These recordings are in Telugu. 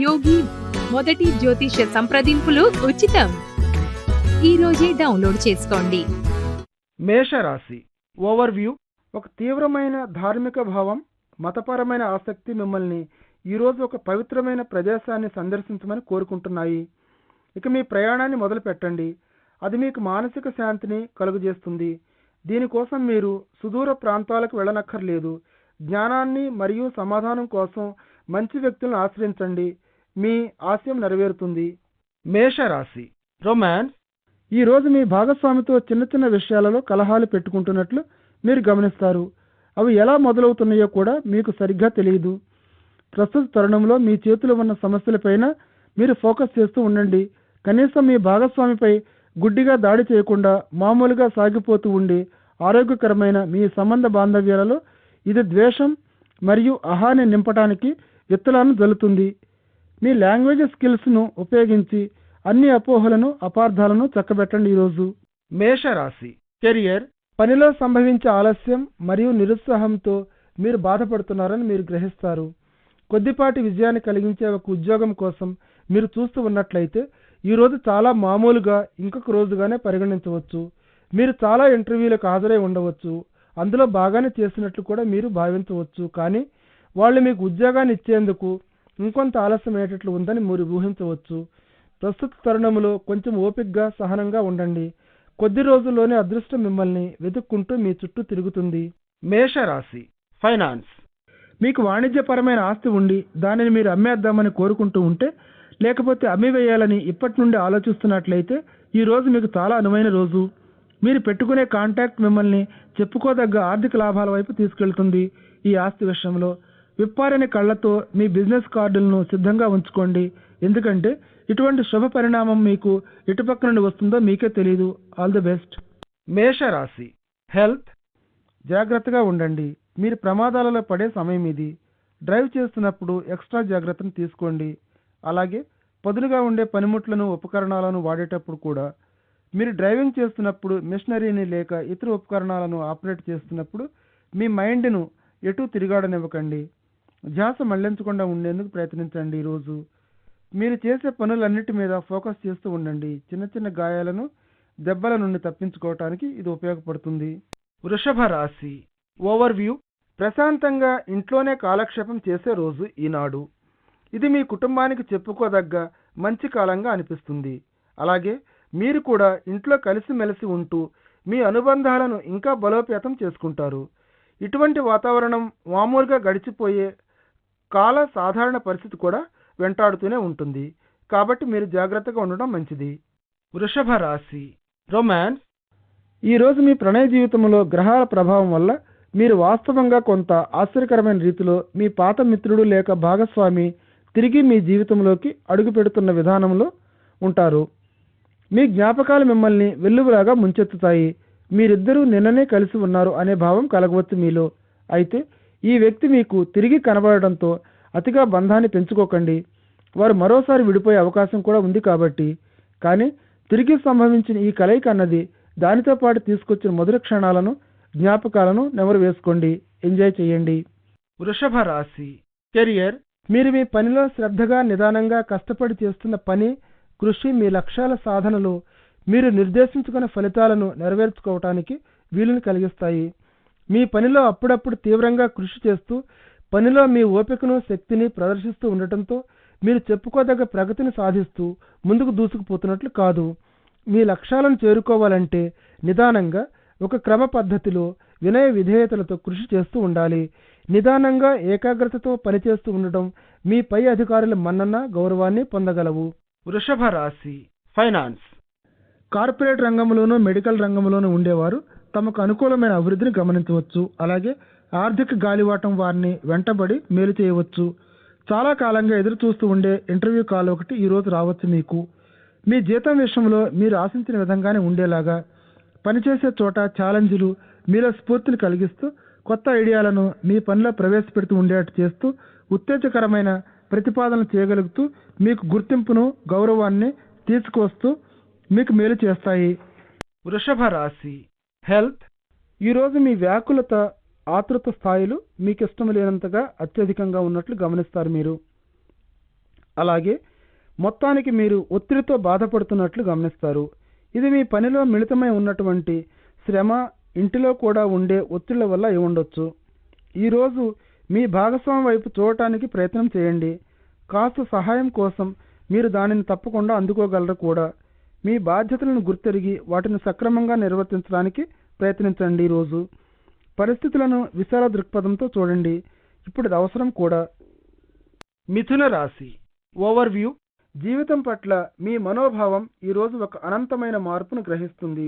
యోగి మొదటి జ్యోతిష సంప్రదింపులు ఉచితం. ఈ రోజే డౌన్లోడ్ చేసుకోండి. మేషరాశి ఓవర్వ్యూ. ఒక తీవ్రమైన ధార్మిక భావం, మతపరమైన ఆసక్తి మిమ్మల్ని ఈరోజు ఒక పవిత్రమైన ప్రదేశాన్ని సందర్శించమని కోరుకుంటున్నాయి. ఇక మీ ప్రయాణాన్ని మొదలు పెట్టండి. అది మీకు మానసిక శాంతిని కలుగజేస్తుంది. దీనికోసం మీరు సుదూర ప్రాంతాలకు వెళ్ళనక్కర్లేదు. జ్ఞానాన్ని మరియు సమాధానం కోసం మంచి వ్యక్తులను ఆశ్రయించండి. మీ ఆశయం నెరవేరుతుంది. మేషరాశి రొమాన్స్. ఈరోజు మీ భాగస్వామితో చిన్న చిన్న విషయాలలో కలహాలు పెట్టుకుంటున్నట్లు మీరు గమనిస్తారు. అవి ఎలా మొదలవుతున్నాయో కూడా మీకు సరిగ్గా తెలియదు. ప్రస్తుత తరుణంలో మీ చేతిలో ఉన్న సమస్యలపైన మీరు ఫోకస్ చేస్తూ ఉండండి. కనీసం మీ భాగస్వామిపై గుడ్డిగా దాడి చేయకుండా మామూలుగా సాగిపోతూ ఉండి ఆరోగ్యకరమైన మీ సంబంధ బాంధవ్యాలలో ఇది ద్వేషం మరియు అహాన్ని నింపడానికి విత్తనాలను జల్లుతుంది. మీ లాంగ్వేజ్ స్కిల్స్ను ఉపయోగించి అన్ని అపోహలను అపార్థాలను చక్కబెట్టండి. ఈరోజు మేషరాశి కెరియర్. పనిలో సంభవించే ఆలస్యం మరియు నిరుత్సాహంతో మీరు బాధపడుతున్నారని మీరు గ్రహిస్తారు. కొద్దిపాటి విజయాన్ని కలిగించే ఒక ఉద్యోగం కోసం మీరు చూస్తూ ఉన్నట్లయితే ఈరోజు చాలా మామూలుగా ఇంకొక రోజుగానే పరిగణించవచ్చు. మీరు చాలా ఇంటర్వ్యూలకు హాజరై ఉండవచ్చు. అందులో బాగానే చేసినట్లు కూడా మీరు భావించవచ్చు. కానీ వాళ్ళు మీకు ఉద్యోగాన్ని ఇచ్చేందుకు ఇంకొంత ఆలస్యమయ్యేటట్లు ఉందని మీరు ఊహించవచ్చు. ప్రస్తుత తరుణంలో కొంచెం ఓపికగా సహనంగా ఉండండి. కొద్ది రోజుల్లోనే అదృష్టం మిమ్మల్ని వెతుక్కుంటూ మీ చుట్టూ తిరుగుతుంది. మేషరాశి ఫైనాన్స్. మీకు వాణిజ్యపరమైన ఆస్తి ఉండి దానిని మీరు అమ్మేద్దామని కోరుకుంటూ ఉంటే, లేకపోతే అమ్మివేయాలని ఇప్పటి నుండి ఆలోచిస్తున్నట్లయితే ఈరోజు మీకు చాలా అనువైన రోజు. మీరు పెట్టుకునే కాంటాక్ట్ మిమ్మల్ని చెప్పుకోదగ్గ ఆర్థిక లాభాల వైపు తీసుకెళ్తుంది. ఈ ఆస్తి విషయంలో విప్పారిన కళ్లతో మీ బిజినెస్ కార్డులను సిద్ధంగా ఉంచుకోండి. ఎందుకంటే ఇటువంటి శుభ పరిణామం మీకు ఎటుపక్క నుండి వస్తుందో మీకే తెలియదు. All the best. మేషరాశి హెల్త్. జాగ్రత్తగా ఉండండి. మీరు ప్రమాదాలలో పడే సమయం ఇది. డ్రైవ్ చేస్తున్నప్పుడు ఎక్స్ట్రా జాగ్రత్తను తీసుకోండి. అలాగే పదునుగా ఉండే పనిముట్లను ఉపకరణాలను వాడేటప్పుడు కూడా. మీరు డ్రైవింగ్ చేస్తున్నప్పుడు మిషనరీని లేక ఇతర ఉపకరణాలను ఆపరేట్ చేస్తున్నప్పుడు మీ మైండ్ను ఎటూ తిరిగాడనివ్వకండి. ధ్యాస మళ్లించకుండా ఉండేందుకు ప్రయత్నించండి. ఈరోజు మీరు చేసే పనులన్నిటి మీద ఫోకస్ చేస్తూ ఉండండి. చిన్న చిన్న గాయాలను, దెబ్బల నుండి తప్పించుకోవటానికి ఇది ఉపయోగపడుతుంది. వృషభ రాశి ఓవర్వ్యూ. ప్రశాంతంగా ఇంట్లోనే కాలక్షేపం చేసే రోజు ఈనాడు. ఇది మీ కుటుంబానికి చెప్పుకోదగ్గ మంచి కాలంగా అనిపిస్తుంది. అలాగే మీరు కూడా ఇంట్లో కలిసిమెలిసి ఉంటూ మీ అనుబంధాలను ఇంకా బలోపేతం చేసుకుంటారు. ఇటువంటి వాతావరణం మామూలుగా గడిచిపోయే కాల సాధారణ పరిస్థితి కూడా వెంటాడుతూనే ఉంటుంది. కాబట్టి మీరు జాగ్రత్తగా ఉండడం మంచిది. వృషభ రాశి రొమాన్స్. ఈరోజు మీ ప్రణయ జీవితంలో గ్రహాల ప్రభావం వల్ల మీరు వాస్తవంగా కొంత ఆశ్చర్యకరమైన రీతిలో మీ పాత మిత్రుడు లేక భాగస్వామి తిరిగి మీ జీవితంలోకి అడుగు పెడుతున్న విధానంలో ఉంటారు. మీ జ్ఞాపకాలు మిమ్మల్ని వెల్లువలాగా ముంచెత్తుతాయి. మీరిద్దరూ నిన్ననే కలిసి ఉన్నారు అనే భావం కలగవచ్చు మీలో. అయితే ఈ వ్యక్తి మీకు తిరిగి కనబడడంతో అతిగా బంధాన్ని పెంచుకోకండి. వారు మరోసారి విడిపోయే అవకాశం కూడా ఉంది కాబట్టి. కానీ తిరిగి సంభవించిన ఈ కలయిక అన్నది దానితో పాటు తీసుకొచ్చిన మధుర క్షణాలను, జ్ఞాపకాలను నెమరు వేసుకోండి. ఎంజాయ్ చేయండి. వృషభ రాశి కెరియర్. మీరు మీ పనిలో శ్రద్ధగా, నిదానంగా కష్టపడి చేస్తున్న పని, కృషి మీ లక్ష్యాల సాధనలో మీరు నిర్దేశించుకున్న ఫలితాలను నెరవేర్చుకోవటానికి వీలుని కలిగిస్తాయి. మీ పనిలో అప్పుడప్పుడు తీవ్రంగా కృషి చేస్తూ పనిలో మీ ఓపికను, శక్తిని ప్రదర్శిస్తూ ఉండటంతో మీరు చెప్పుకోదగ్గ ప్రగతిని సాధిస్తూ ముందుకు దూసుకుపోతున్నట్లు కాదు. మీ లక్ష్యాలను చేరుకోవాలంటే నిదానంగా, ఒక క్రమ పద్ధతిలో, వినయ విధేయతలతో కృషి చేస్తూ ఉండాలి. నిదానంగా, ఏకాగ్రతతో పనిచేస్తూ ఉండటం మీ పై అధికారుల మన్నన, గౌరవాన్ని పొందగలవు. వృషభ రాశి ఫైనాన్స్. కార్పొరేట్ రంగంలోనూ, మెడికల్ రంగంలోనూ ఉండేవారు తమకు అనుకూలమైన అభివృద్ధిని గమనించవచ్చు. అలాగే ఆర్థిక గాలివాటం వారిని వెంటబడి మేలు చేయవచ్చు. చాలా కాలంగా ఎదురు చూస్తూ ఉండే ఇంటర్వ్యూ కాల్ ఒకటి ఈరోజు రావచ్చు మీకు. మీ జీతం విషయంలో మీరు ఆశించిన విధంగానే ఉండేలాగా, పనిచేసే చోట ఛాలెంజ్లు మీలో స్ఫూర్తిని కలిగిస్తూ కొత్త ఐడియాలను మీ పనిలో ప్రవేశపెడుతూ ఉండేట్టు చేస్తూ ఉత్తేజకరమైన ప్రతిపాదనలు చేయగలుగుతూ మీకు గుర్తింపును, గౌరవాన్ని తీసుకువస్తూ మీకు మేలు చేస్తాయి. వృషభ రాశి హెల్త్. ఈరోజు మీ వ్యాకులత, ఆతృత స్థాయిలు మీకు ఇష్టం లేనంతగా అత్యధికంగా ఉన్నట్లు గమనిస్తారు మీరు. అలాగే మొత్తానికి మీరు ఒత్తిడితో బాధపడుతున్నట్లు గమనిస్తారు. ఇది మీ పనిలో మిళితమై ఉన్నటువంటి శ్రమ, ఇంటిలో కూడా ఉండే ఒత్తిళ్ల వల్ల అయి ఉండొచ్చు. ఈరోజు మీ భాగస్వామి వైపు చూడటానికి ప్రయత్నం చేయండి. కాస్త సహాయం కోసం మీరు దానిని తప్పకుండా అందుకోగలరు కూడా. మీ బాధ్యతలను గుర్తెరిగి వాటిని సక్రమంగా నిర్వర్తించడానికి ప్రయత్నించండి. ఈరోజు పరిస్థితులను విశాల దృక్పథంతో చూడండి. ఇప్పుడు ఇది అవసరం కూడా. మిథున రాశి ఓవర్వ్యూ. జీవితం పట్ల మీ మనోభావం ఈరోజు ఒక అనంతమైన మార్పును గ్రహిస్తుంది.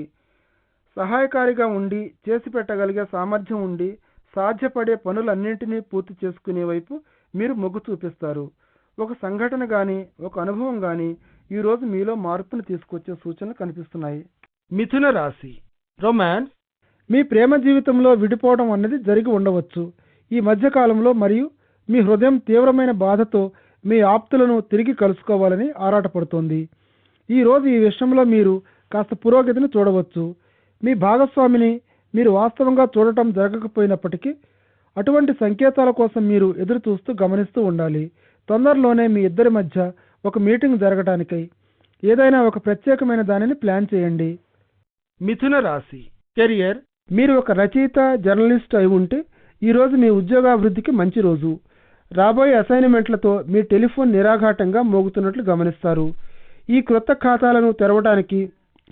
సహాయకారిగా ఉండి చేసి పెట్టగలిగే సామర్థ్యం ఉండి సాధ్యపడే పనులన్నింటినీ పూర్తి చేసుకునే వైపు మీరు మొగ్గు చూపిస్తారు. ఒక సంఘటన కానీ ఒక అనుభవం కానీ ఈరోజు మీలో మార్పును తీసుకొచ్చే సూచనలు కనిపిస్తున్నాయి. మిథున రాశి రొమాన్స్. మీ ప్రేమ జీవితంలో విడిపోవడం అన్నది జరిగి ఉండవచ్చు ఈ మధ్యకాలంలో, మరియు మీ హృదయం తీవ్రమైన బాధతో మీ ఆప్తులను తిరిగి కలుసుకోవాలని ఆరాటపడుతోంది. ఈరోజు ఈ విషయంలో మీరు కాస్త పురోగతిని చూడవచ్చు. మీ భాగస్వామిని మీరు వాస్తవంగా చూడటం జరగకపోయినప్పటికీ అటువంటి సంకేతాల కోసం మీరు ఎదురు చూస్తూ గమనిస్తూ ఉండాలి. తొందరలోనే మీ ఇద్దరి మధ్య ఒక మీటింగ్ జరగటానికై ఏదైనా ఒక ప్రత్యేకమైన దానిని ప్లాన్ చేయండి. మిథున రాశి కెరియర్. మీరు ఒక రచయిత, జర్నలిస్ట్ అయి ఉంటే ఈరోజు మీ ఉద్యోగాభివృద్ధికి మంచి రోజు. రాబోయే అసైన్మెంట్లతో మీ టెలిఫోన్ నిరాఘాటంగా మోగుతున్నట్లు గమనిస్తారు. ఈ క్రొత్త ఖాతాలను తెరవడానికి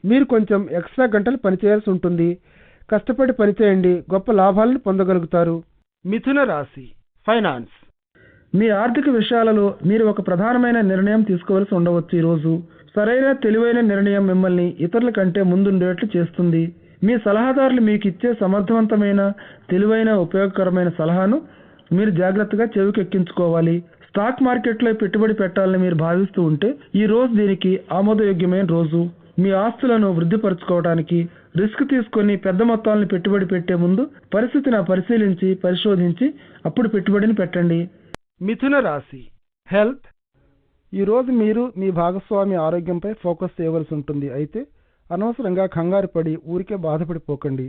మీరు కొంచెం ఎక్స్ట్రా గంటలు పనిచేయాల్సి ఉంటుంది. కష్టపడి పనిచేయండి, గొప్ప లాభాలను పొందగలుగుతారు. మిథున రాశి ఫైనాన్స్. మీ ఆర్థిక విషయాలలో మీరు ఒక ప్రధానమైన నిర్ణయం తీసుకోవాల్సి ఉండవచ్చు. ఈరోజు సరైన తెలివైన నిర్ణయం మిమ్మల్ని ఇతరుల కంటే ముందుండేట్లు చేస్తుంది. మీ సలహాదారులు మీకు ఇచ్చే సమర్థవంతమైన, తెలివైన, ఉపయోగకరమైన సలహాను మీరు జాగ్రత్తగా చెవికెక్కించుకోవాలి. స్టాక్ మార్కెట్లో పెట్టుబడి పెట్టాలని మీరు భావిస్తూ ఉంటే ఈ రోజు దీనికి ఆమోదయోగ్యమైన రోజు. మీ ఆస్తులను వృద్ధిపరచుకోవడానికి రిస్క్ తీసుకొని పెద్ద మొత్తాలను పెట్టుబడి పెట్టే ముందు పరిస్థితిని పరిశీలించి పరిశోధించి అప్పుడు పెట్టుబడిని పెట్టండి. మిథున రాశి హెల్త్. ఈరోజు మీరు మీ భాగస్వామి ఆరోగ్యంపై ఫోకస్ చేయవలసి ఉంటుంది. అయితే అనవసరంగా కంగారు పడి ఊరికే బాధపడిపోకండి.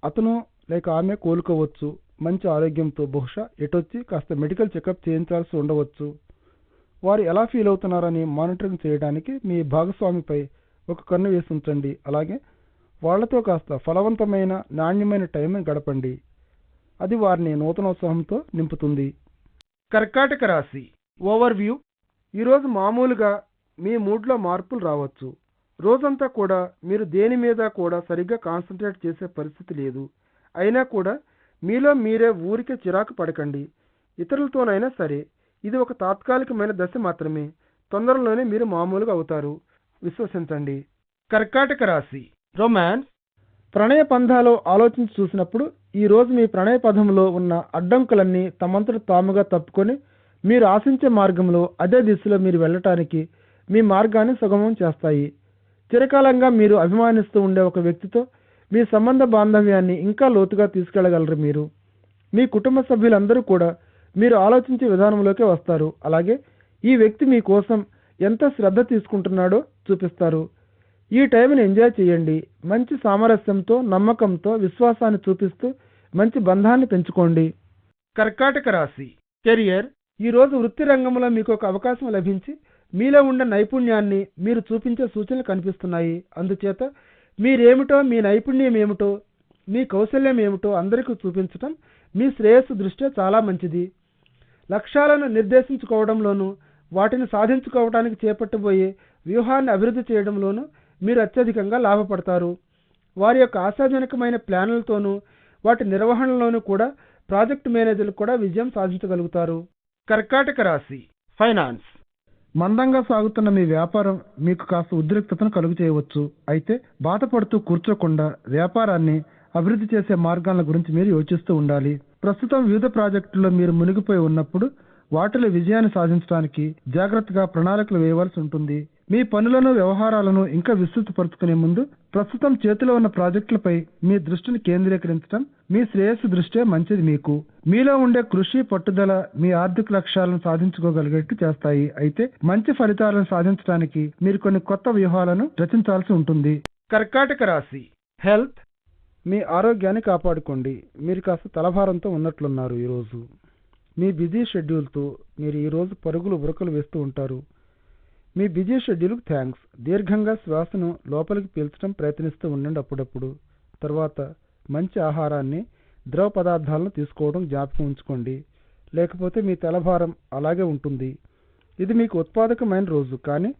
అతను లేక ఆమె కోలుకోవచ్చు మంచి ఆరోగ్యంతో. బహుశా ఎటొచ్చి కాస్త మెడికల్ చెకప్ చేయించాల్సి ఉండవచ్చు. వారు ఎలా ఫీల్ అవుతున్నారని మానిటరింగ్ చేయడానికి మీ భాగస్వామిపై ఒక కన్ను వేసి ఉంచండి. అలాగే వాళ్లతో కాస్త ఫలవంతమైన, నాణ్యమైన టైంని గడపండి. అది వారిని నూతనోత్సాహంతో నింపుతుంది. కర్కాటక రాశి ఓవర్వ్యూ. ఈరోజు మామూలుగా మీ మూడ్లో మార్పులు రావచ్చు. రోజంతా కూడా మీరు దేని మీద కూడా సరిగ్గా కాన్సన్ట్రేట్ చేసే పరిస్థితి లేదు. అయినా కూడా మీలో మీరే ఊరికే చిరాకు పడకండి. ఇతరులతోనైనా సరే ఇది ఒక తాత్కాలికమైన దశ మాత్రమే. తొందరలోనే మీరు మామూలుగా అవుతారు, విశ్వసించండి. కర్కాటక రాశి రొమాన్స్. ప్రణయ పంథాలో ఆలోచించి చూసినప్పుడు ఈరోజు మీ ప్రణయ పథంలో ఉన్న అడ్డంకులన్నీ తమంతట తాముగా తప్పుకొని మీరు ఆశించే మార్గంలో అదే దిశలో మీరు వెళ్ళటానికి మీ మార్గాన్ని సుగమం చేస్తాయి. చిరకాలంగా మీరు అభిమానిస్తూ ఉండే ఒక వ్యక్తితో మీ సంబంధ బాంధవ్యాన్ని ఇంకా లోతుగా తీసుకెళ్లగలరు. మీరు మీ కుటుంబ సభ్యులందరూ కూడా మీరు ఆలోచించే విధానంలోకే వస్తారు. అలాగే ఈ వ్యక్తి మీ కోసం ఎంత శ్రద్ధ తీసుకుంటున్నాడో చూపిస్తారు. ఈ టైంని ఎంజాయ్ చేయండి. మంచి సామరస్యంతో, నమ్మకంతో, విశ్వాసాన్ని చూపిస్తూ మంచి బంధాన్ని పెంచుకోండి. కర్కాటక రాశి కెరియర్. ఈరోజు వృత్తి రంగంలో మీకు ఒక అవకాశం లభించి మీలో ఉన్న నైపుణ్యాన్ని మీరు చూపించే సూచనలు కనిపిస్తున్నాయి. అందుచేత మీరేమిటో, మీ నైపుణ్యం ఏమిటో, మీ కౌశల్యం ఏమిటో అందరికీ చూపించటం మీ శ్రేయస్సు దృష్ట్యా చాలా మంచిది. లక్ష్యాలను నిర్దేశించుకోవడంలోనూ వాటిని సాధించుకోవడానికి చేపట్టబోయే వ్యూహాన్ని అభివృద్ధి చేయడంలోనూ మీరు అత్యధికంగా లాభపడతారు. వారి యొక్క ఆశాజనకమైన ప్లాన్లతోనూ వాటి నిర్వహణలోనూ కూడా ప్రాజెక్టు మేనేజర్లు కూడా విజయం సాధించగలుగుతారు. కర్కాటక రాశి ఫైనాన్స్. మందంగా సాగుతున్న మీ వ్యాపారం మీకు కాస్త ఉద్రిక్తతను కలుగు చేయవచ్చు. అయితే బాధపడుతూ కూర్చోకుండా వ్యాపారాన్ని అభివృద్ధి చేసే మార్గాల గురించి మీరు యోచిస్తూ ఉండాలి. ప్రస్తుతం వివిధ ప్రాజెక్టుల్లో మీరు మునిగిపోయి ఉన్నప్పుడు వాటిలో విజయాన్ని సాధించడానికి జాగ్రత్తగా ప్రణాళికలు వేయవలసి ఉంటుంది. మీ పనులను, వ్యవహారాలను ఇంకా విస్తృతపరుచుకునే ముందు ప్రస్తుతం చేతిలో ఉన్న ప్రాజెక్టులపై మీ దృష్టిని కేంద్రీకరించడం మీ శ్రేయస్సు దృష్ట్యా మంచిది. మీకు మీలో ఉండే కృషి, పట్టుదల మీ ఆర్థిక లక్ష్యాలను సాధించుకోగలిగేట్టు చేస్తాయి. అయితే మంచి ఫలితాలను సాధించడానికి మీరు కొన్ని కొత్త వ్యూహాలను రచించాల్సి ఉంటుంది. కర్కాటక రాశి హెల్త్. మీ ఆరోగ్యాన్ని కాపాడుకోండి. మీరు కాస్త తలభారంతో ఉన్నట్లున్నారు ఈరోజు. మీ బిజీ షెడ్యూల్తో మీరు ఈరోజు పరుగులు ఉరకలు వేస్తూ ఉంటారు. మీ బిజీ షెడ్యూల్కి థ్యాంక్స్. దీర్ఘంగా శ్వాసను లోపలికి పీల్చడం ప్రయత్నిస్తూ ఉండండి అప్పుడప్పుడు. తర్వాత మంచి ఆహారాన్ని, ద్రవ పదార్థాలను తీసుకోవడం జ్ఞాపకం ఉంచుకోండి. లేకపోతే మీ తలభారం అలాగే ఉంటుంది. ఇది మీకు ఉత్పాదకమైన రోజు, కానీ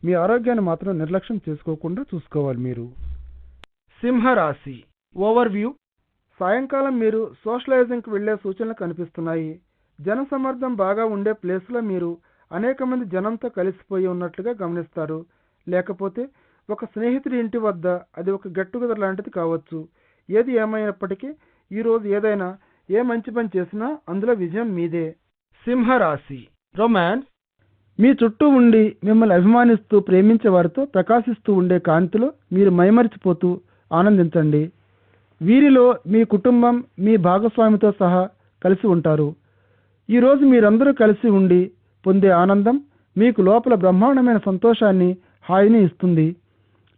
మీ ఆరోగ్యాన్ని మాత్రం నిర్లక్ష్యం చేసుకోకుండా చూసుకోవాలి మీరు. సింహరాశి ఓవర్వ్యూ. సాయంకాలం మీరు సోషలైజింగ్కి వెళ్లే సూచనలు కనిపిస్తున్నాయి. జనసమ్మర్దం బాగా ఉండే ప్లేస్లో మీరు అనేక మంది జనంతో కలిసిపోయి ఉన్నట్లుగా గమనిస్తారు. లేకపోతే ఒక స్నేహితుడి ఇంటి వద్ద అది ఒక గెట్ టుగెదర్ లాంటిది కావచ్చు. ఏది ఏమైనప్పటికీ ఈరోజు ఏదైనా ఏ మంచి పని చేసినా అందులో విజయం మీదే. సింహరాశి రొమాన్స్. మీ చుట్టూ ఉండి మిమ్మల్ని అభిమానిస్తూ ప్రేమించే వారితో ప్రకాశిస్తూ ఉండే కాంతిలో మీరు మైమరిచిపోతూ ఆనందించండి. వీరిలో మీ కుటుంబం, మీ భాగస్వామితో సహా కలిసి ఉంటారు. ఈరోజు మీరందరూ కలిసి ఉండి పొందే ఆనందం మీకు లోపల బ్రహ్మాండమైన సంతోషాన్ని, హాయిని ఇస్తుంది.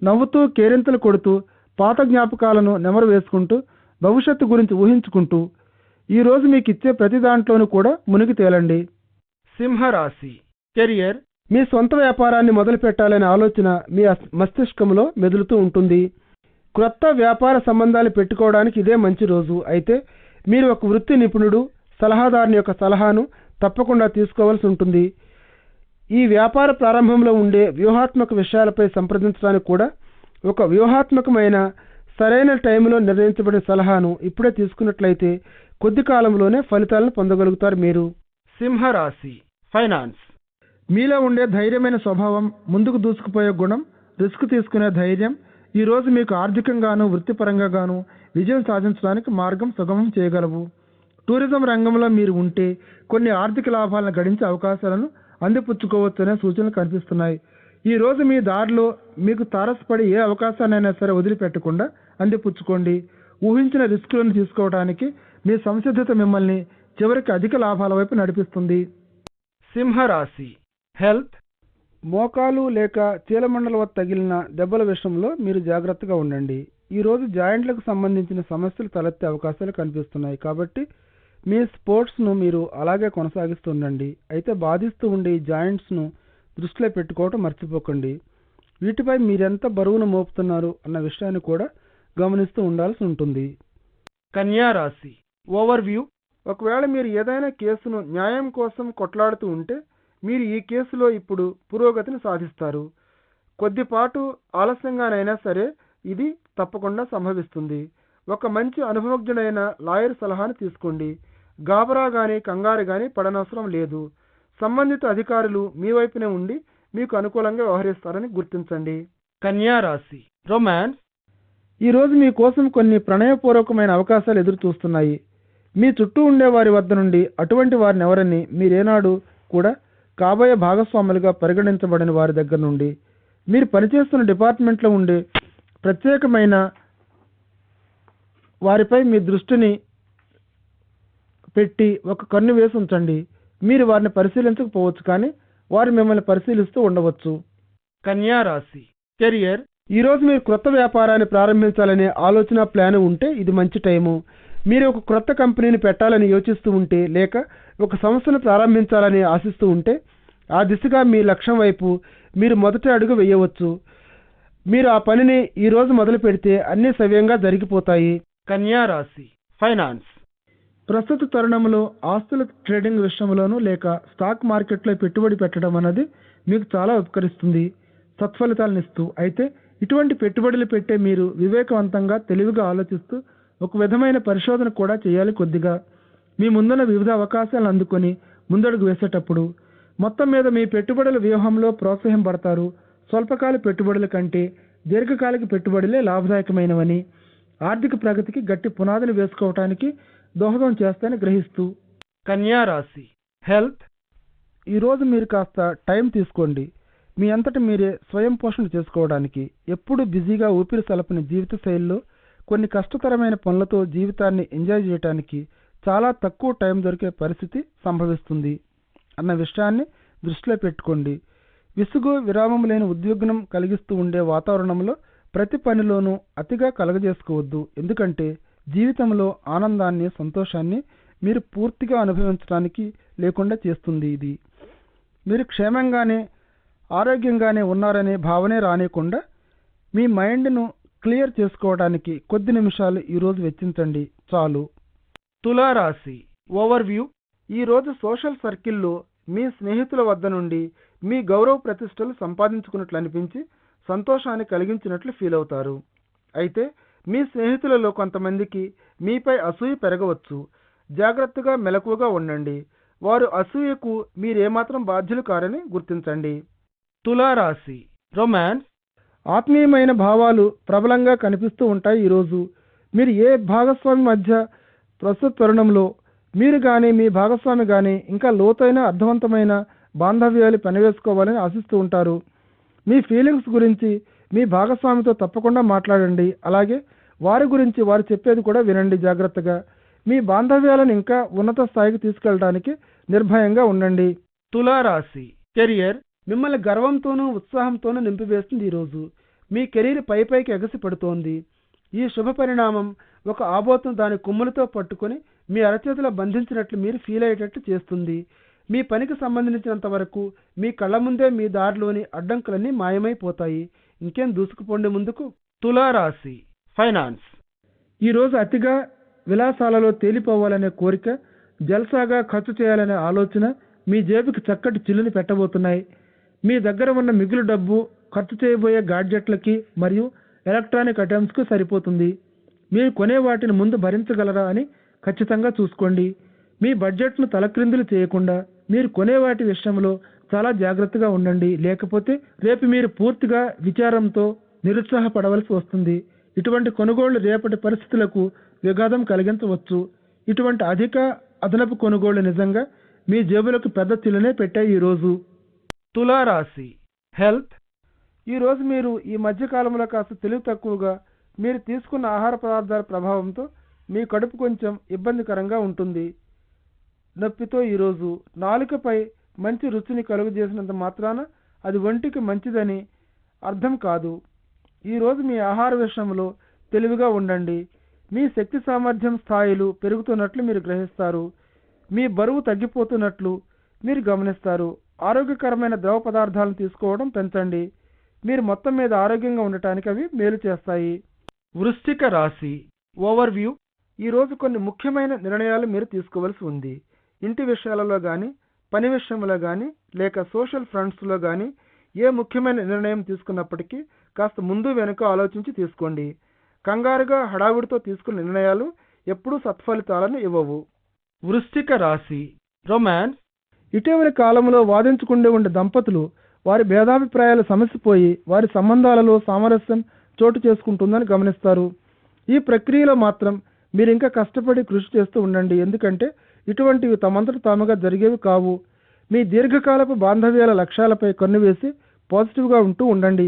నవ్వుతూ కేరింతలు కొడుతూ పాత జ్ఞాపకాలను నెమరు వేసుకుంటూ భవిష్యత్తు గురించి ఊహించుకుంటూ ఈరోజు మీకు ఇచ్చే ప్రతి దాంట్లోనూ కూడా మునిగి తేలండి. సింహరాశి కెరియర్. మీ సొంత వ్యాపారాన్ని మొదలు పెట్టాలనే ఆలోచన మీ మస్తిష్కంలో మెదులుతూ ఉంటుంది. క్రొత్త వ్యాపార సంబంధాలు పెట్టుకోవడానికి ఇదే మంచి రోజు. అయితే మీరు ఒక వృత్తి నిపుణుడు, సలహాదారుని యొక్క సలహాను తప్పకుండా తీసుకోవాల్సి ఉంటుంది. ఈ వ్యాపార ప్రారంభంలో ఉండే వ్యూహాత్మక విషయాలపై సంప్రదించడానికి కూడా ఒక వ్యూహాత్మకమైన సరైన టైంలో నిర్ణయించబడిన సలహాను ఇప్పుడే తీసుకున్నట్లయితే కొద్ది కాలంలోనే ఫలితాలను పొందగలుగుతారు మీరు. సింహరాశి ఫైనాన్స్. మీలో ఉండే ధైర్యమైన స్వభావం, ముందుకు దూసుకుపోయే గుణం, రిస్క్ తీసుకునే ధైర్యం ఈరోజు మీకు ఆర్థికంగాను వృత్తిపరంగాను విజయం సాధించడానికి మార్గం సుగమం చేయగలవు. టూరిజం రంగంలో మీరు ఉంటే కొన్ని ఆర్థిక లాభాలను గడించే అవకాశాలను అందిపుచ్చుకోవచ్చనే సూచనలు కనిపిస్తున్నాయి. ఈ రోజు మీ దారిలో మీకు తారసపడి ఏ అవకాశాన్నైనా సరే వదిలిపెట్టకుండా అందిపుచ్చుకోండి. ఊహించిన రిస్కులను తీసుకోవడానికి మీ సంసిద్ధత మిమ్మల్ని చివరికి అధిక లాభాల వైపు నడిపిస్తుంది. సింహరాశి హెల్త్. మోకాలు లేక చీలమండల వద్ద తగిలిన దెబ్బల విషయంలో మీరు జాగ్రత్తగా ఉండండి. ఈరోజు జాయింట్లకు సంబంధించిన సమస్యలు తలెత్తే అవకాశాలు కనిపిస్తున్నాయి. కాబట్టి మీ స్పోర్ట్స్ను మీరు అలాగే కొనసాగిస్తుండండి. అయితే బాధిస్తూ ఉండే ఈ జాయింట్స్ను దృష్టిలో పెట్టుకోవటం మర్చిపోకండి. వీటిపై మీరెంత బరువును మోపుతున్నారు అన్న విషయాన్ని కూడా గమనిస్తూ ఉండాల్సి ఉంటుంది. కన్యా రాశి ఓవర్వ్యూ. ఒకవేళ మీరు ఏదైనా కేసును న్యాయం కోసం కొట్లాడుతూ ఉంటే మీరు ఈ కేసులో ఇప్పుడు పురోగతిని సాధిస్తారు. కొద్దిపాటు ఆలస్యంగానైనా సరే ఇది తప్పకుండా సంభవిస్తుంది. ఒక మంచి అనుభవజ్ఞుడైన లాయర్ సలహాను తీసుకోండి. గాబరా గాని కంగారు గాని పడనవసరం లేదు. సంబంధిత అధికారులు మీ వైపునే ఉండి మీకు అనుకూలంగా వ్యవహరిస్తారని గుర్తించండి. కన్యా రాశి రొమాన్స్. ఈరోజు మీకోసం కొన్ని ప్రణయపూర్వకమైన అవకాశాలు ఎదురు చూస్తున్నాయి. మీ చుట్టూ ఉండే వారి వద్ద నుండి అటువంటి వారిని ఎవరని మీరేనాడు కూడా కాబోయే భాగస్వాములుగా పరిగణించబడిన వారి దగ్గర నుండి మీరు పనిచేస్తున్న డిపార్ట్మెంట్లో ఉండే ప్రత్యేకమైన వారిపై మీ దృష్టిని పెట్టి ఒక కన్ను వేసి ఉంచండి. మీరు వారిని పరిశీలించకపోవచ్చు, కానీ వారు మిమ్మల్ని పరిశీలిస్తూ ఉండవచ్చు. కన్యా రాశి కెరియర్. ఈరోజు మీరు క్రొత్త వ్యాపారాన్ని ప్రారంభించాలనే ఆలోచన ప్లాన్ ఉంటే ఇది మంచి టైము. మీరు ఒక క్రొత్త కంపెనీని పెట్టాలని యోచిస్తూ ఉంటే లేక ఒక సంస్థను ప్రారంభించాలని ఆశిస్తూ ఉంటే ఆ దిశగా మీ లక్ష్యం వైపు మీరు మొదటి అడుగు వేయవచ్చు. మీరు ఆ పనిని ఈరోజు మొదలు పెడితే అన్నీ సవ్యంగా జరిగిపోతాయి. కన్యా రాశి ఫైనాన్స్. ప్రస్తుత తరుణంలో ఆస్తుల ట్రేడింగ్ విషయంలోనూ లేక స్టాక్ మార్కెట్లో పెట్టుబడి పెట్టడం అన్నది మీకు చాలా ఉపకరిస్తుంది, సత్ఫలితాలనిస్తూ. అయితే ఇటువంటి పెట్టుబడులు పెట్టే మీరు వివేకవంతంగా తెలివిగా ఆలోచిస్తూ ఒక విధమైన పరిశోధన కూడా చేయాలి. కొద్దిగా మీ ముందున్న వివిధ అవకాశాలను అందుకొని ముందడుగు వేసేటప్పుడు మొత్తం మీద మీ పెట్టుబడుల వ్యూహంలో ప్రోత్సహింపబడతారు. స్వల్పకాల పెట్టుబడుల కంటే దీర్ఘకాలిక పెట్టుబడులే లాభదాయకమైనవని, ఆర్థిక ప్రగతికి గట్టి పునాదిని వేసుకోవటానికి దోహదం చేస్తాయని గ్రహిస్తూ. కన్యా రాశి హెల్త్. ఈరోజు మీరు కాస్త టైం తీసుకోండి మీ అంతటి మీరే స్వయం పోషణ చేసుకోవడానికి. ఎప్పుడు బిజీగా ఊపిరి సలపని జీవిత శైలిలో కొన్ని కష్టతరమైన పనులతో జీవితాన్ని ఎంజాయ్ చేయడానికి చాలా తక్కువ టైం దొరికే పరిస్థితి సంభవిస్తుంది అన్న విషయాన్ని దృష్టిలో పెట్టుకోండి. విసుగు, విరామం లేని ఉద్విగ్నం కలిగిస్తూ ఉండే వాతావరణంలో ప్రతి పనిలోనూ అతిగా కలగజేసుకోవద్దు. ఎందుకంటే జీవితంలో ఆనందాన్ని, సంతోషాన్ని మీరు పూర్తిగా అనుభవించడానికి లేకుండా చేస్తుంది. ఇది మీరు క్షేమంగానే ఆరోగ్యంగానే ఉన్నారనే భావనే రానియకుండా మీ మైండ్ను క్లియర్ చేసుకోవడానికి కొద్ది నిమిషాలు ఈరోజు వెచ్చించండి చాలు. తులారాశి ఓవర్వ్యూ. ఈరోజు సోషల్ సర్కిల్లో మీ స్నేహితుల వద్ద నుండి మీ గౌరవ ప్రతిష్టలు సంపాదించుకున్నట్లు అనిపించి సంతోషాన్ని కలిగించినట్లు ఫీల్ అవుతారు. అయితే మీ స్నేహితులలో కొంతమందికి మీపై అసూయ పెరగవచ్చు. జాగ్రత్తగా మెలకువగా ఉండండి. వారు అసూయకు మీరేమాత్రం బాధ్యులు కారని గుర్తించండి. తులారాశి రొమాన్స్. ఆత్మీయమైన భావాలు ప్రబలంగా కనిపిస్తూ ఉంటాయి. ఈరోజు మీరు ఏ భాగస్వామి మధ్య ప్రస్తుత తరుణంలో మీరు కానీ మీ భాగస్వామి కానీ ఇంకా లోతైన అర్థవంతమైన బాంధవ్యాలు పెనవేసుకోవాలని ఆశిస్తూ ఉంటారు. మీ ఫీలింగ్స్ గురించి మీ భాగస్వామితో తప్పకుండా మాట్లాడండి. అలాగే వారి గురించి వారు చెప్పేది కూడా వినండి జాగ్రత్తగా. మీ బాంధవ్యాలను ఇంకా ఉన్నత స్థాయికి తీసుకెళ్ళడానికి నిర్భయంగా ఉండండి. తులారాశి కెరియర్. మిమ్మల్ని గర్వంతోనూ ఉత్సాహంతోనూ నింపివేస్తుంది. ఈరోజు మీ కెరీర్ పైకి ఎగసి పడుతోంది. ఈ శుభ పరిణామం ఒక ఆబోతును దాని కొమ్ములతో పట్టుకొని మీ అరచేతిలో బంధించినట్లు మీరు ఫీల్ అయ్యేటట్లు చేస్తుంది. మీ పనికి సంబంధించినంత వరకు మీ కళ్ళ ముందే మీ దారిలోని అడ్డంకులన్నీ మాయమైపోతాయి. ఇంకేం దూసుకుపోండి ముందుకు. తులారాశి ఫైనాన్స్. ఈరోజు అతిగా విలాసాలలో తేలిపోవాలనే కోరిక, జల్సాగా ఖర్చు చేయాలనే ఆలోచన మీ జేబుకి చక్కటి చిల్లుని పెట్టబోతున్నాయి. మీ దగ్గర ఉన్న మిగులు డబ్బు ఖర్చు చేయబోయే గాడ్జెట్లకి మరియు ఎలక్ట్రానిక్ ఐటమ్స్కు సరిపోతుంది. మీరు కొనే వాటిని ముందు భరించగలరా అని ఖచ్చితంగా చూసుకోండి. మీ బడ్జెట్ను తలక్రిందులు చేయకుండా మీరు కొనే వాటి విషయంలో చాలా జాగ్రత్తగా ఉండండి. లేకపోతే రేపు మీరు పూర్తిగా విచారంతో నిరుత్సాహపడవలసి వస్తుంది. ఇటువంటి కొనుగోళ్లు రేపటి పరిస్థితులకు విఘాతం కలిగించవచ్చు. ఇటువంటి అధిక అదనపు కొనుగోళ్లు నిజంగా మీ జేబులకు పెద్ద చిల్లునే పెట్టాయి ఈరోజు. తులారాశి హెల్త్. ఈరోజు మీరు ఈ మధ్యకాలంలో కాస్త తెలివి తక్కువగా మీరు తీసుకున్న ఆహార పదార్థాల ప్రభావంతో మీ కడుపు కొంచెం ఇబ్బందికరంగా ఉంటుంది. నొప్పితో ఈరోజు నాలుకపై మంచి రుచిని కలుగజేసినంత మాత్రాన అది ఒంటికి మంచిదని అర్థం కాదు. ఈరోజు మీ ఆహార విషయంలో తెలివిగా ఉండండి. మీ శక్తి సామర్థ్యం స్థాయిలు పెరుగుతున్నట్లు మీరు గ్రహిస్తారు. మీ బరువు తగ్గిపోతున్నట్లు మీరు గమనిస్తారు. ఆరోగ్యకరమైన ద్రవ పదార్థాలను తీసుకోవడం పెంచండి. మీరు మొత్తం మీద ఆరోగ్యంగా ఉండటానికి అవి మేలు చేస్తాయి. వృశ్చిక రాశి ఓవర్వ్యూ. ఈరోజు కొన్ని ముఖ్యమైన నిర్ణయాలు మీరు తీసుకోవాల్సి ఉంది. ఇంటి విషయాలలో కానీ, పని విషయంలో కానీ, లేక సోషల్ ఫ్రంట్స్లో కానీ ఏ ముఖ్యమైన నిర్ణయం తీసుకున్నప్పటికీ కాస్త ముందు వెనుక ఆలోచించి తీసుకోండి. కంగారుగా హడావుడితో తీసుకున్న నిర్ణయాలు ఎప్పుడూ సత్ఫలితాలను ఇవ్వవు. వృశ్చిక రాశి రొమాన్స్. ఇటీవలి కాలంలో వాదించుకుంటూ ఉండే దంపతులు వారి భేదాభిప్రాయాలు సమసిపోయి వారి సంబంధాలలో సామరస్యం చోటు చేసుకుంటుందని గమనిస్తారు. ఈ ప్రక్రియలో మాత్రం మీరు ఇంకా కష్టపడి కృషి చేస్తూ ఉండండి. ఎందుకంటే ఇటువంటివి తమంతట తాముగా జరిగేవి కావు. మీ దీర్ఘకాలపు బాంధవ్యాల లక్ష్యాలపై కన్నువేసి పాజిటివ్గా ఉంటూ ఉండండి.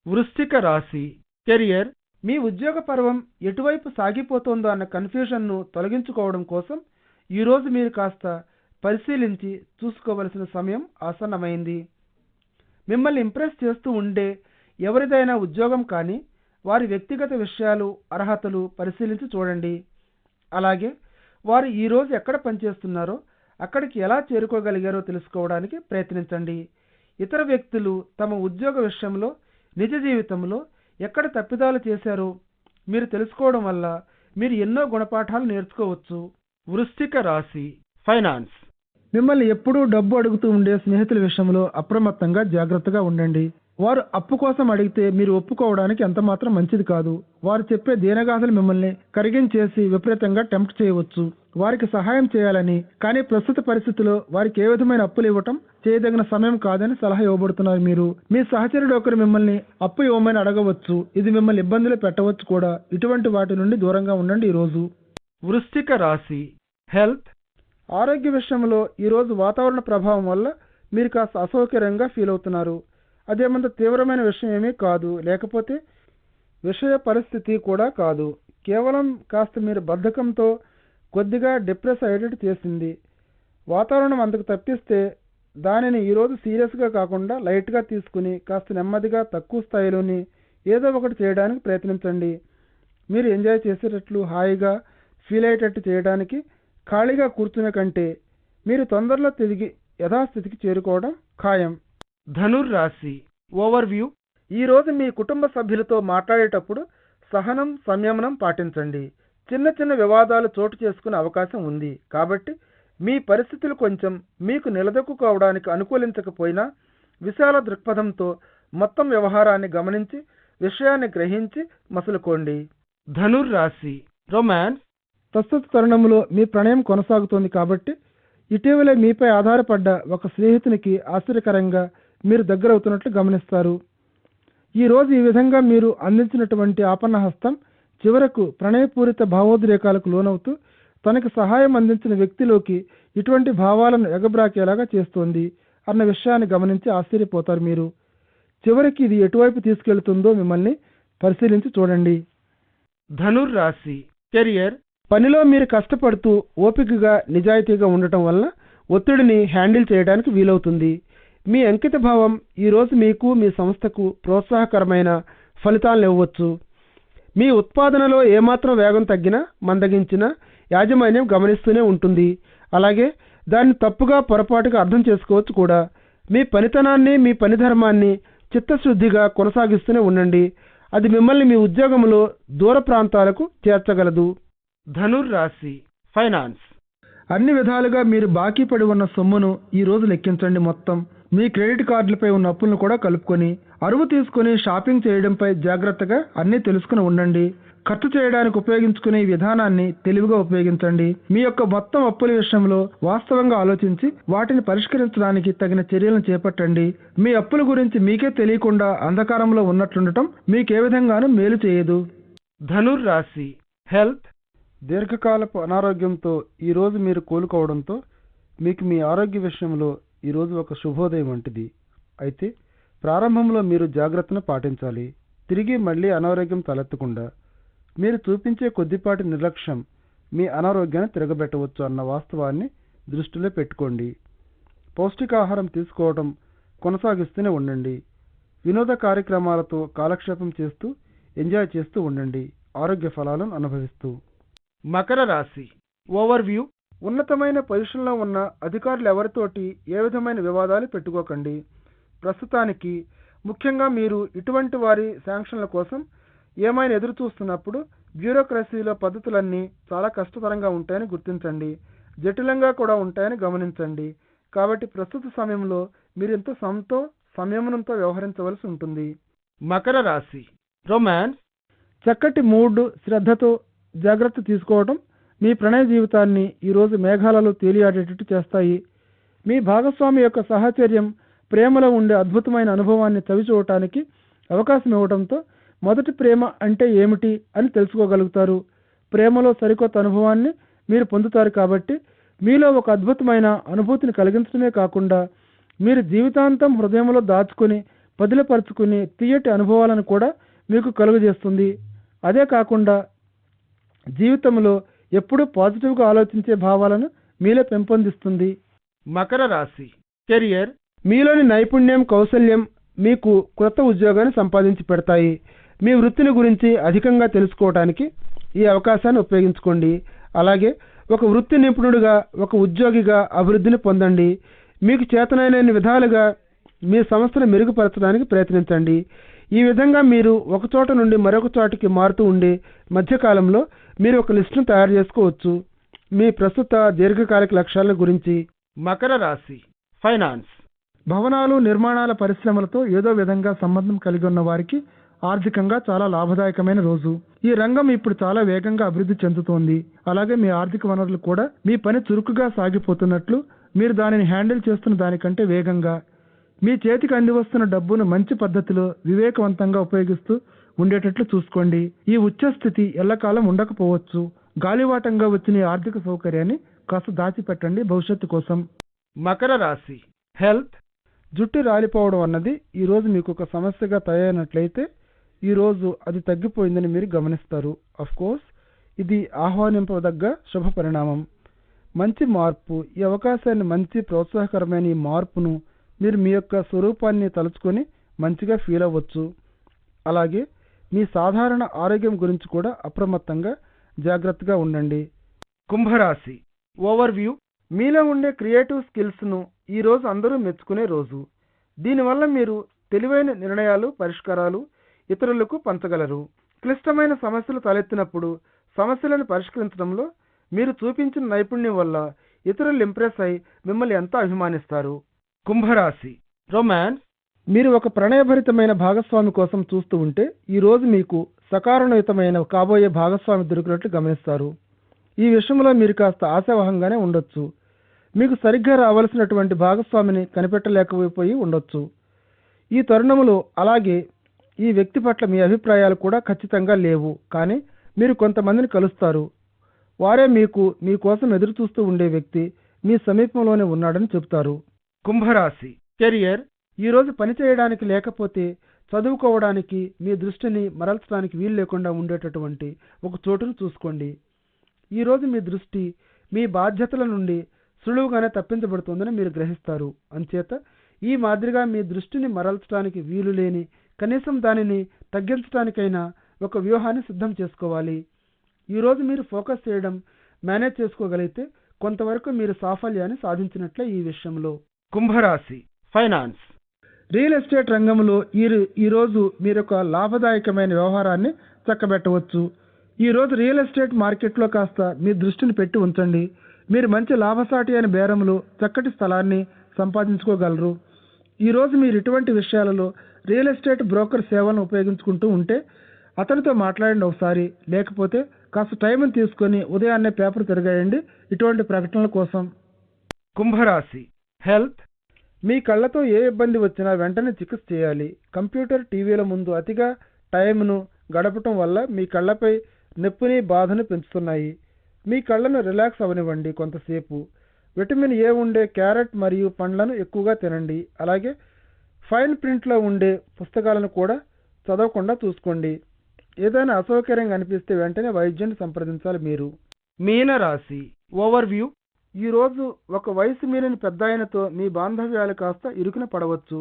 వృశ్చిక రాశి కెరియర్. మీ ఉద్యోగ పర్వం ఎటువైపు సాగిపోతుందో అన్న కన్ఫ్యూజన్ను తొలగించుకోవడం కోసం ఈరోజు మీరు కాస్త పరిశీలించి చూసుకోవలసిన సమయం ఆసన్నమైంది. మిమ్మల్ని ఇంప్రెస్ చేస్తూ ఉండే ఎవరిదైనా ఉద్యోగం కానీ వారి వ్యక్తిగత విషయాలు, అర్హతలు పరిశీలించి చూడండి. అలాగే వారు ఈరోజు ఎక్కడ పనిచేస్తున్నారో అక్కడికి ఎలా చేరుకోగలిగారో తెలుసుకోవడానికి ప్రయత్నించండి. ఇతర వ్యక్తులు తమ ఉద్యోగ విషయంలో నిజ జీవితంలో ఎక్కడ తప్పిదాలు చేశారో మీరు తెలుసుకోవడం వల్ల మీరు ఎన్నో గుణపాఠాలు నేర్చుకోవచ్చు. వృశ్చిక రాశి ఫైనాన్స్. మిమ్మల్ని ఎప్పుడూ డబ్బు అడుగుతూ ఉండే స్నేహితుల విషయంలో అప్రమత్తంగా జాగ్రత్తగా ఉండండి. వారు అప్పు కోసం అడిగితే మీరు ఒప్పుకోవడానికి ఎంతమాత్రం మంచిది కాదు. వారు చెప్పే దీనగాథలు మిమ్మల్ని కరిగించేసి విపరీతంగా టెంప్ట్ చేయవచ్చు. వారికి సహాయం చేయాలని, కానీ ప్రస్తుత పరిస్థితిలో వారికి ఏ విధమైన అప్పులు ఇవ్వటం చేయదగిన సమయం కాదని సలహా ఇవ్వబడుతున్నారు. మీరు మీ సహచరుడు ఒకరు మిమ్మల్ని అప్పు ఇవ్వమని అడగవచ్చు. ఇది మిమ్మల్ని ఇబ్బందులు పెట్టవచ్చు కూడా. ఇటువంటి వాటి నుండి దూరంగా ఉండండి ఈరోజు. వృశ్చిక రాశి హెల్త్. ఆరోగ్య విషయంలో ఈరోజు వాతావరణ ప్రభావం వల్ల మీరు కాస్త అసౌకర్యంగా ఫీల్ అవుతున్నారు. అదేమంత తీవ్రమైన విషయం ఏమీ కాదు, లేకపోతే విషయ పరిస్థితి కూడా కాదు. కేవలం కాస్త మీరు బద్ధకంతో కొద్దిగా డిప్రెస్ అయ్యేటట్టు చేసింది. వాతావరణం అందుకు తప్పిస్తే దానిని ఈరోజు సీరియస్గా కాకుండా లైట్గా తీసుకుని కాస్త నెమ్మదిగా తక్కువ స్థాయిలోని ఏదో ఒకటి చేయడానికి ప్రయత్నించండి. మీరు ఎంజాయ్ చేసేటట్లు, హాయిగా ఫీల్ అయ్యేటట్టు చేయడానికి ఖాళీగా కూర్చునే కంటే మీరు తొందరలో తిరిగి యథాస్థితికి చేరుకోవడం ఖాయం. ధనుర్రాశి ఓవర్వ్యూ. ఈరోజు మీ కుటుంబ సభ్యులతో మాట్లాడేటప్పుడు సహనం, సంయమనం పాటించండి. చిన్న చిన్న వివాదాలు చోటు చేసుకునే అవకాశం ఉంది కాబట్టి మీ పరిస్థితులు కొంచెం మీకు నిలదొక్కుకోవడానికి అనుకూలించకపోయినా విశాల దృక్పథంతో మొత్తం వ్యవహారాన్ని గమనించి విషయాన్ని గ్రహించి మసులుకోండి. ధనుర్రాశి రొమాన్స్. ప్రస్తుత తరుణంలో మీ ప్రణయం కొనసాగుతోంది కాబట్టి ఇటీవలే మీపై ఆధారపడ్డ ఒక స్నేహితునికి ఆశ్చర్యకరంగా మీరు దగ్గరవుతున్నట్లు గమనిస్తారు. ఈరోజు ఈ విధంగా మీరు అందించినటువంటి ఆపన్నహస్తం చివరకు ప్రణయపూరిత భావోద్రేకాలకు లోనవుతూ తనకి సహాయం అందించిన వ్యక్తిలోకి ఇటువంటి భావాలను ఎగబ్రాకేలాగా చేస్తోంది అన్న విషయాన్ని గమనించి ఆశ్చర్యపోతారు మీరు. చివరికి ఇది ఎటువైపు తీసుకెళ్తుందో మిమ్మల్ని పరిశీలించి చూడండి. ధనుర్రాశి కెరియర్. పనిలో మీరు కష్టపడుతూ ఓపికగా నిజాయితీగా ఉండటం వలన ఒత్తిడిని హ్యాండిల్ చేయడానికి వీలవుతుంది. మీ అంకిత భావం ఈరోజు మీకు మీ సంస్థకు ప్రోత్సాహకరమైన ఫలితాలను ఇవ్వవచ్చు. మీ ఉత్పాదనలో ఏమాత్రం వేగం తగ్గినా మందగించినా యాజమాన్యం గమనిస్తూనే ఉంటుంది. అలాగే దాన్ని తప్పుగా పొరపాటుగా అర్థం చేసుకోవచ్చు కూడా. మీ పనితనాన్ని, మీ పని ధర్మాన్ని చిత్తశుద్ధిగా కొనసాగిస్తూనే ఉండండి. అది మిమ్మల్ని మీ ఉద్యోగంలో దూర ప్రాంతాలకు చేర్చగలదు. ధనుర్రాశి ఫైనాన్స్. అన్ని విధాలుగా మీరు బాకీ పడి ఉన్న సొమ్మును ఈ రోజు లెక్కించండి. మొత్తం మీ క్రెడిట్ కార్డులపై ఉన్న అప్పులను కూడా కలుపుకొని అరువు తీసుకుని షాపింగ్ చేయడంపై జాగ్రత్తగా అన్నీ తెలుసుకుని ఉండండి. ఖర్చు చేయడానికి ఉపయోగించుకునే ఈ విధానాన్ని తెలివిగా ఉపయోగించండి. మీ యొక్క మొత్తం అప్పుల విషయంలో వాస్తవంగా ఆలోచించి వాటిని పరిష్కరించడానికి తగిన చర్యలను చేపట్టండి. మీ అప్పుల గురించి మీకే తెలియకుండా అంధకారంలో ఉన్నట్లుండటం మీకే విధంగానూ మేలు చేయదు. ధనుర్రాశి హెల్త్. దీర్ఘకాలపు అనారోగ్యంతో ఈరోజు మీరు కోలుకోవడంతో మీకు మీ ఆరోగ్య విషయంలో ఈరోజు ఒక శుభోదయం వంటిది. అయితే ప్రారంభంలో మీరు జాగ్రత్తను పాటించాలి. తిరిగి మళ్ళీ అనారోగ్యం తలెత్తకుండా మీరు చూపించే కొద్దిపాటి నిర్లక్ష్యం మీ అనారోగ్యాన్ని తిరగబెట్టవచ్చు అన్న వాస్తవాన్ని దృష్టిలో పెట్టుకోండి. పౌష్టికాహారం తీసుకోవడం కొనసాగిస్తూనే ఉండండి. వినోద కార్యక్రమాలతో కాలక్షేపం చేస్తూ ఎంజాయ్ చేస్తూ ఉండండి, ఆరోగ్య ఫలాలను అనుభవిస్తూ. మకర రాశి ఓవర్వ్యూ. ఉన్నతమైన పొజిషన్లో ఉన్న అధికారులు ఎవరితోటి ఏ విధమైన వివాదాలు పెట్టుకోకండి. ప్రస్తుతానికి ముఖ్యంగా మీరు ఇటువంటి వారి శాంక్షన్ల కోసం ఏమైనా ఎదురు చూస్తున్నప్పుడు బ్యూరోక్రసీలో పద్ధతులన్నీ చాలా కష్టతరంగా ఉంటాయని గుర్తించండి. జటిలంగా కూడా ఉంటాయని గమనించండి. కాబట్టి ప్రస్తుత సమయంలో మీరు ఎంతో సంయమనంతో వ్యవహరించవలసి ఉంటుంది. మకర రాశి రొమాన్స్. చక్కటి మూడ్, శ్రద్ధతో జాగ్రత్త తీసుకోవడం మీ ప్రణయ జీవితాన్ని ఈరోజు మేఘాలలో తేలియాడేటట్టు చేస్తాయి. మీ భాగస్వామి యొక్క సాహచర్యం ప్రేమలో ఉండే అద్భుతమైన అనుభవాన్ని చవిచూడటానికి అవకాశం ఇవ్వడంతో మొదటి ప్రేమ అంటే ఏమిటి అని తెలుసుకోగలుగుతారు. ప్రేమలో సరికొత్త అనుభవాన్ని మీరు పొందుతారు కాబట్టి మీలో ఒక అద్భుతమైన అనుభూతిని కలిగించడమే కాకుండా మీరు జీవితాంతం హృదయంలో దాచుకుని పదిలపరుచుకుని తీయటి అనుభవాలను కూడా మీకు కలుగజేస్తుంది. అదే కాకుండా జీవితంలో ఎప్పుడూ పాజిటివ్గా ఆలోచించే భావాలను మీలో పెంపొందిస్తుంది. మకర రాశి కెరియర్. మీలోని నైపుణ్యం, కౌశల్యం మీకు క్రొత్త ఉద్యోగాన్ని సంపాదించి పెడతాయి. మీ వృత్తిని గురించి అధికంగా తెలుసుకోవడానికి ఈ అవకాశాన్ని ఉపయోగించుకోండి. అలాగే ఒక వృత్తి నిపుణుడిగా, ఒక ఉద్యోగిగా అభివృద్ధిని పొందండి. మీకు చేతనైన విధాలుగా మీ సంస్థను మెరుగుపరచడానికి ప్రయత్నించండి. ఈ విధంగా మీరు ఒక చోట నుండి మరొక చోటికి మారుతూ ఉండే మధ్యకాలంలో మీరు ఒక లిస్టును తయారు చేసుకోవచ్చు మీ ప్రస్తుత దీర్ఘకాలిక లక్ష్యాల గురించి. మకర రాశి ఫైనాన్స్. భవనాలు, నిర్మాణాల పరిశ్రమలతో ఏదో విధంగా సంబంధం కలిగి ఉన్న వారికి ఆర్థికంగా చాలా లాభదాయకమైన రోజు. ఈ రంగం ఇప్పుడు చాలా వేగంగా అభివృద్ధి చెందుతోంది. అలాగే మీ ఆర్థిక వనరులు కూడా మీ పని చురుకుగా సాగిపోతున్నట్లు, మీరు దానిని హ్యాండిల్ చేస్తున్న దానికంటే వేగంగా మీ చేతికి అందివస్తున్న డబ్బును మంచి పద్ధతిలో వివేకవంతంగా ఉపయోగిస్తూ ఉండేటట్లు చూసుకోండి. ఈ ఉచ్చస్థితి ఎల్లకాలం ఉండకపోవచ్చు. గాలివాటంగా వచ్చిన ఈ ఆర్థిక సౌకర్యాన్ని కాస్త దాచిపెట్టండి భవిష్యత్తు కోసం. మకర రాశి హెల్త్. జుట్టు రాలిపోవడం అన్నది ఈరోజు మీకు ఒక సమస్యగా తయారైనట్లయితే ఈరోజు అది తగ్గిపోయిందని మీరు గమనిస్తారు. కోర్స్ ఇది ఆహ్వానింపదగ్గ శుభ పరిణామం, మంచి మార్పు. ఈ అవకాశాన్ని, మంచి ప్రోత్సాహకరమైన ఈ మార్పును మీరు మీ యొక్క స్వరూపాన్ని తలుచుకొని మంచిగా ఫీల్ అవ్వచ్చు. అలాగే మీ సాధారణ ఆరోగ్యం గురించి కూడా అప్రమత్తంగా జాగ్రత్తగా ఉండండి. కుంభరాశి ఓవర్వ్యూ. మీలో ఉండే క్రియేటివ్ స్కిల్స్ను ఈరోజు అందరూ మెచ్చుకునే రోజు. దీనివల్ల మీరు తెలివైన నిర్ణయాలు, పరిష్కారాలు ఇతరులకు పంచగలరు. క్లిష్టమైన సమస్యలు తలెత్తినప్పుడు సమస్యలను పరిష్కరించడంలో మీరు చూపించిన నైపుణ్యం వల్ల ఇతరులు ఇంప్రెస్ అయి మిమ్మల్ని ఎంతో అభిమానిస్తారు. కుంభరాశి. రొమాన్స్. మీరు ఒక ప్రణయభరితమైన భాగస్వామి కోసం చూస్తూ ఉంటే ఈరోజు మీకు సకారణయుతమైన కాబోయే భాగస్వామి దొరికినట్లు గమనిస్తారు. ఈ విషయంలో మీరు కాస్త ఆశావహంగానే ఉండొచ్చు. మీకు సరిగ్గా రావాల్సినటువంటి భాగస్వామిని కనిపెట్టలేకపోయి ఉండొచ్చు. ఈ తరుణంలో అలాగే ఈ వ్యక్తి పట్ల మీ అభిప్రాయాలు కూడా ఖచ్చితంగా లేవు, కానీ మీరు కొంతమందిని కలుస్తారు. వారే మీకోసం ఎదురు చూస్తూ ఉండే వ్యక్తి మీ సమీపంలోనే ఉన్నాడని చెబుతారు. కుంభరాశి. కెరియర్. ఈరోజు పని చేయడానికి లేకపోతే చదువుకోవడానికి మీ దృష్టిని మరల్చడానికి వీలు లేకుండా ఉండేటటువంటి ఒక చోటును చూసుకోండి. ఈరోజు మీ దృష్టి మీ బాధ్యతల నుండి సులువుగానే తప్పించబడుతుందని మీరు గ్రహిస్తారు. అంచేత ఈ మాదిరిగా మీ దృష్టిని మరల్చడానికి వీలు లేని, కనీసం దానిని తగ్గించడానికైనా ఒక వ్యూహాన్ని సిద్ధం చేసుకోవాలి. ఈరోజు మీరు ఫోకస్ చేయడం, మేనేజ్ చేసుకోగలిగితే కొంతవరకు మీరు సాఫల్యాన్ని సాధించినట్లే ఈ విషయంలో. కుంభరాశి. ఫైనాన్స్. రియల్ ఎస్టేట్ రంగంలో ఈరోజు మీరు ఒక లాభదాయకమైన వ్యవహారాన్ని చక్కబెట్టవచ్చు. ఈరోజు రియల్ ఎస్టేట్ మార్కెట్లో కాస్త మీ దృష్టిని పెట్టి ఉంచండి. మీరు మంచి లాభసాటి అయిన బేరంలో చక్కటి స్థలాన్ని సంపాదించుకోగలరు. ఈరోజు మీరు ఇటువంటి విషయాలలో రియల్ ఎస్టేట్ బ్రోకర్ సేవలను ఉపయోగించుకుంటూ ఉంటే అతనితో మాట్లాడండి ఒకసారి, లేకపోతే కాస్త టైంని తీసుకొని ఉదయాన్నే పేపర్ తిరగేయండి ఇటువంటి ప్రకటనల కోసం. కుంభరాశి. హెల్త్. మీ కళ్ళతో ఏ ఇబ్బంది వచ్చినా వెంటనే చికిత్స చేయాలి. కంప్యూటర్, టీవీల ముందు అతిగా టైంను గడపటం వల్ల మీ కళ్ళపై నొప్పిని, బాధను పెంచుతున్నాయి. మీ కళ్ళను రిలాక్స్ అవనివ్వండి కొంతసేపు. విటమిన్ ఏ ఉండే క్యారెట్ మరియు పండ్లను ఎక్కువగా తినండి. అలాగే ఫైన్ ప్రింట్లో ఉండే పుస్తకాలను కూడా చదవకుండా చూసుకోండి. ఏదైనా అసౌకర్యంగా అనిపిస్తే వెంటనే వైద్యాన్ని సంప్రదించాలి మీరు. మీనరాశి. ఓవర్వ్యూ. ఈరోజు ఒక వయసు మీరిన పెద్ద ఆయనతో మీ బాంధవ్యాలు కాస్త ఇరుకున పడవచ్చు.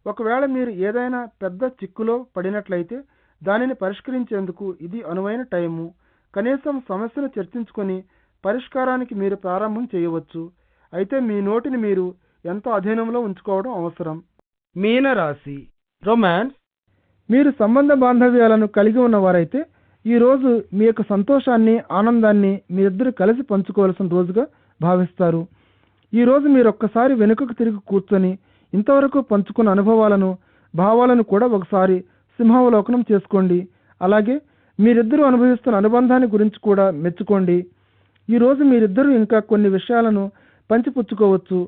ఒకవేళ మీరు ఏదైనా పెద్ద చిక్కులో పడినట్లయితే దానిని పరిష్కరించేందుకు ఇది అనువైన టైము. కనీసం సమస్యను చర్చించుకొని పరిష్కారానికి మీరు ప్రారంభం చేయవచ్చు. అయితే మీ నోటిని మీరు ఎంతో అధీనంలో ఉంచుకోవడం అవసరం. మీనరాశి. రొమాన్స్. మీరు సంబంధ బాంధవ్యాలను కలిగి ఉన్నవారైతే ఈరోజు మీ యొక్క సంతోషాన్ని, ఆనందాన్ని మీరిద్దరు కలిసి పంచుకోవాల్సిన రోజుగా భావిస్తారు. ఈరోజు మీరు ఒక్కసారి వెనుకకు తిరిగి కూర్చొని ఇంతవరకు పంచుకున్న అనుభవాలను, భావాలను కూడా ఒకసారి సింహావలోకనం చేసుకోండి. అలాగే మీరిద్దరూ అనుభవిస్తున్న అనుబంధాన్ని గురించి కూడా మెచ్చుకోండి. ఈరోజు మీరిద్దరూ ఇంకా కొన్ని విషయాలను పంచిపుచ్చుకోవచ్చు.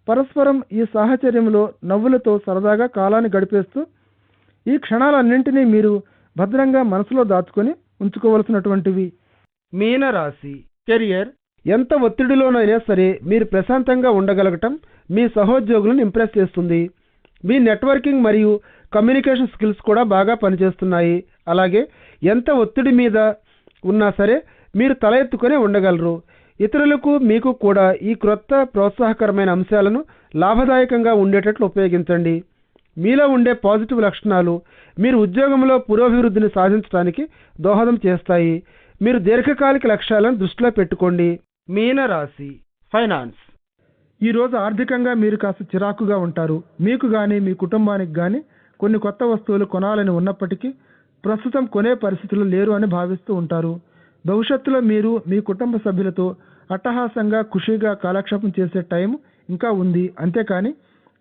పరస్పరం ఈ సాహచర్యంలో నవ్వులతో సరదాగా కాలాన్ని గడిపేస్తూ ఈ క్షణాలన్నింటినీ మీరు భద్రంగా మనసులో దాచుకొని ఉంచుకోవలసినటువంటివి. మీనరాశి. కెరియర్. ఎంత ఒత్తిడిలోనైనా సరే మీరు ప్రశాంతంగా ఉండగలగటం మీ సహోద్యోగులను ఇంప్రెస్ చేస్తుంది. మీ నెట్వర్కింగ్ మరియు కమ్యూనికేషన్ స్కిల్స్ కూడా బాగా పనిచేస్తున్నాయి. అలాగే ఎంత ఒత్తిడి మీద ఉన్నా సరే మీరు తల ఎత్తుకొని ఉండగలరు. ఇతరులకు, మీకు కూడా ఈ క్రొత్త ప్రోత్సాహకరమైన అంశాలను లాభదాయకంగా ఉండేటట్లు ఉపయోగించండి. మీలో ఉండే పాజిటివ్ లక్షణాలు మీరు ఉద్యోగంలో పురోభివృద్ధిని సాధించడానికి దోహదం చేస్తాయి. మీరు దీర్ఘకాలిక లక్ష్యాలను దృష్టిలో పెట్టుకోండి. మీనరాశి. ఫైనాన్స్. ఈరోజు ఆర్థికంగా మీరు కాస్త చిరాకుగా ఉంటారు. మీకు కానీ మీ కుటుంబానికి కానీ కొన్ని కొత్త వస్తువులు కొనాలని ఉన్నప్పటికీ ప్రస్తుతం కొనే పరిస్థితులు లేరు అని భావిస్తూ ఉంటారు. భవిష్యత్తులో మీరు మీ కుటుంబ సభ్యులతో అట్టహాసంగా, ఖుషీగా కాలక్షేపం చేసే టైం ఇంకా ఉంది. అంతేకాని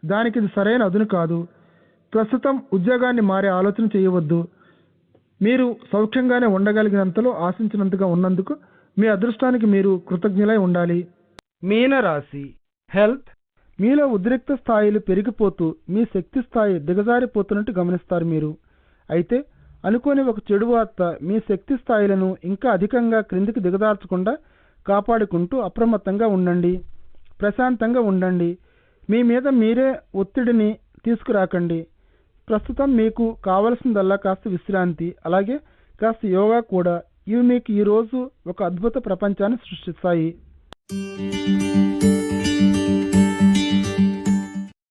దానికి ఇది సరైన అదును కాదు. ప్రస్తుతం ఉద్యోగాన్ని మారే ఆలోచన చేయవద్దు. మీరు సౌఖ్యంగానే ఉండగలిగినంతలో ఆశించినంతగా ఉన్నందుకు మీ అదృష్టానికి మీరు కృతజ్ఞులై ఉండాలి. మీనరాశి. హెల్త్. మీలో ఉద్రిక్త స్థాయిలు పెరిగిపోతూ మీ శక్తి స్థాయి దిగజారిపోతున్నట్టు గమనిస్తారు మీరు. అయితే అనుకోని ఒక చెడు వార్త మీ శక్తి స్థాయిలను ఇంకా అధికంగా క్రిందికి దిగజార్చకుండా కాపాడుకుంటూ అప్రమత్తంగా ఉండండి. ప్రశాంతంగా ఉండండి. మీ మీద మీరే ఒత్తిడిని తీసుకురాకండి. ప్రస్తుతం మీకు కావలసిందల్లా కాస్త విశ్రాంతి, అలాగే కాస్త యోగా కూడా. ఇవి మీకు ఈరోజు ఒక అద్భుత ప్రపంచాన్ని సృష్టిస్తాయి.